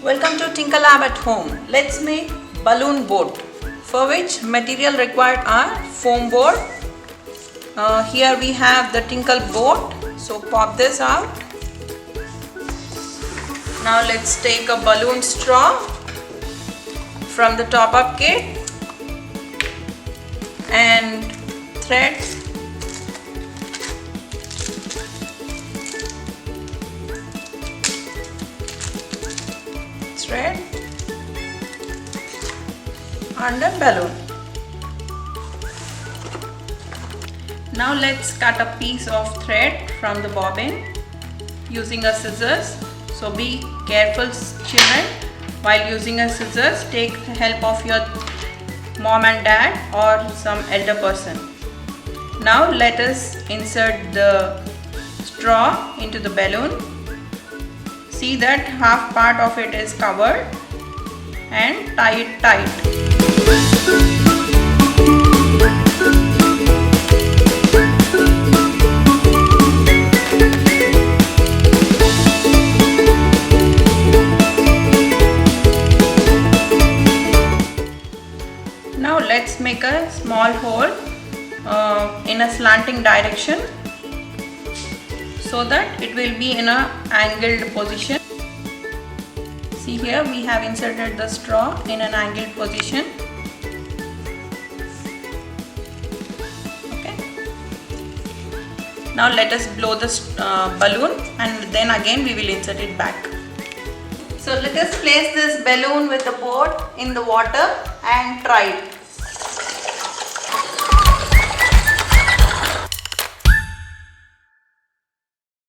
Welcome to Tinker Lab at home. Let's make balloon boat, for which material required are foam board. Here we have the tinkle boat, so pop this out. Now let's take a balloon straw from the top up kit and thread. Thread and a balloon. Now let's cut a piece of thread from the bobbin using a scissors. So be careful, children, while using a scissors. Take the help of your mom and dad or some elder person. Now let us insert the straw into the balloon. See that half part of it is covered and tie it tight. Now let's make a small hole in a slanting direction, so that it will be in an angled position. See, here we have inserted the straw in an angled position. Okay. Now let us blow the balloon, and then again we will insert it back. So let us place this balloon with the boat in the water and try it.